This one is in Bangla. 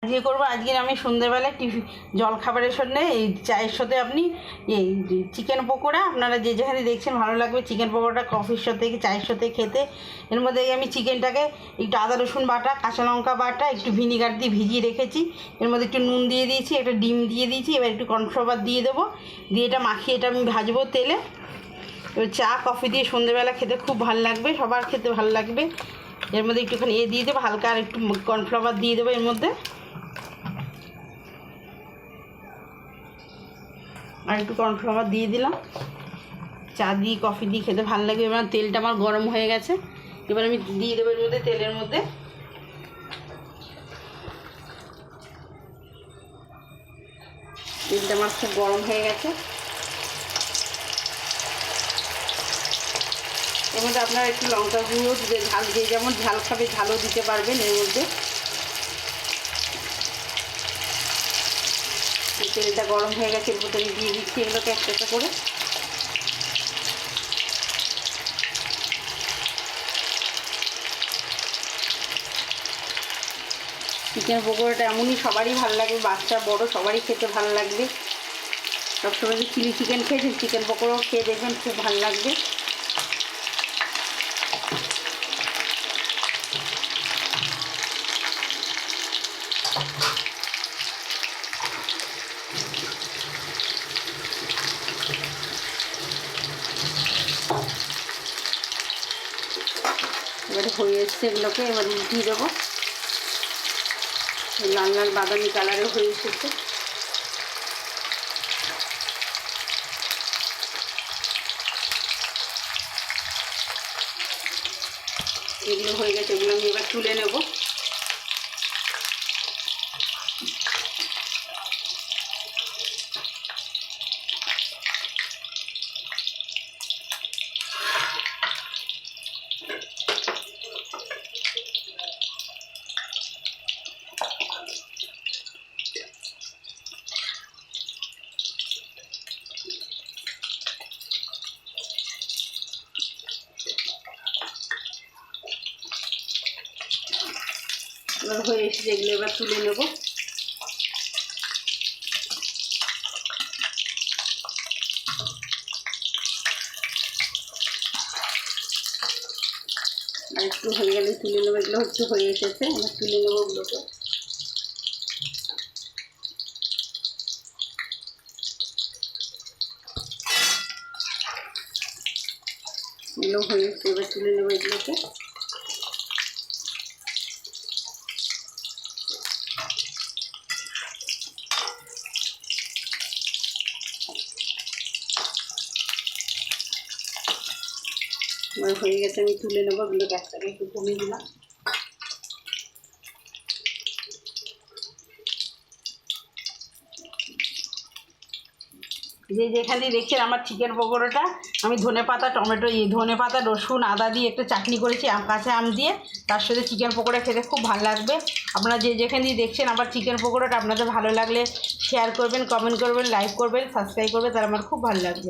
আজকে করবো, আজকে আমি সন্ধ্যেবেলায় জলখাবারের সঙ্গে এই চায়ের সাথে আপনি এই চিকেন পকোড়া, আপনারা যে যেখানে দেখছেন ভালো লাগবে চিকেন পকোড়া কফির সাথে চায়ের সাথে খেতে। এর মধ্যে আমি চিকেনটাকে একটু আদা রসুন বাটা, কাঁচা লঙ্কা বাটা, একটু ভিনিগার দিয়ে ভিজিয়ে রেখেছি। এর মধ্যে একটু নুন দিয়ে দিয়েছি, একটা ডিম দিয়ে দিয়েছি, এবার একটু কর্নফ্লাওয়ার দিয়ে দেবো, দিয়ে এটা মাখিয়ে এটা আমি ভাজবো তেলে। এবার চা কফি দিয়ে সন্ধ্যেবেলা খেতে খুব ভালো লাগবে, সবার খেতে ভালো লাগবে। এর মধ্যে একটুখানি দিয়ে দেবো হালকা, আর একটু কর্নফ্লাওয়ার দিয়ে দেবো এর মধ্যে, আর একটু কর্নফ্লাওয়ার দিয়ে দিলাম। চা দিয়ে কফি দিয়ে খেতে ভালো লাগবে। এবার তেলটা আমার গরম হয়ে গেছে, এবার আমি দিয়ে দেবো এর মধ্যে, তেলের মধ্যে তেলটা আমার খুব গরম হয়ে গেছে। এর মধ্যে আপনারা একটু লঙ্কা গুঁড়ো, ঝাল যে যেমন ঝাল খাবে ঝালও দিতে পারবেন। এর মধ্যে তেলটা গরম হয়ে গেছে, এর মধ্যে আমি দিয়ে দিচ্ছি এগুলোকে একটা একটা করে। চিকেন পকোড়াটা এমনই সবারই ভালো লাগবে, বাচ্চা বড় সবারই খেতে ভালো লাগবে। সবসময় যে চিলি চিকেন খেয়েছেন, চিকেন পকোড়াও খেয়ে দেখবেন, খুব ভালো লাগবে। এবারে হয়ে এসছে, এগুলোকে এবার উঠিয়ে দেবো। লাল লাল বাদামি কালারের হয়ে এসেছে। এগুলো হয়ে গেছে, এগুলো আমি এবার তুলে নেব। এবার হয়ে এসেছে, এগুলো এবার তুলে নেব। আর একটু হয়ে গেলে তুলে নেবো। এগুলো হচ্ছে হয়ে এসেছে, আমরা তুলে নেবো ওগুলোকে। এগুলো হয়ে এসছে, এবার তুলে নেবো এগুলোকে। আমার হয়ে গেছে, আমি তুলে নেবো এগুলো। গ্যাসটাকে একটু কমিয়ে দিলাম। যে যেখানে দেখছেন আমার চিকেন পকোড়াটা আমি ধনেপাতা, টমেটো, ধনেপাতা, রসুন, আদা দিয়ে একটা চাটনি করেছি, কাঁচা আম দিয়ে, তার সাথে চিকেন পকোড়া খেতে খুব ভালো লাগবে। আপনারা যে যেখানে দেখছেন আমার চিকেন পকোড়াটা আপনাদের ভালো লাগলে শেয়ার করবেন, কমেন্ট করবেন, লাইক করবেন, সাবস্ক্রাইব করবেন, তার আমার খুব ভালো লাগবে।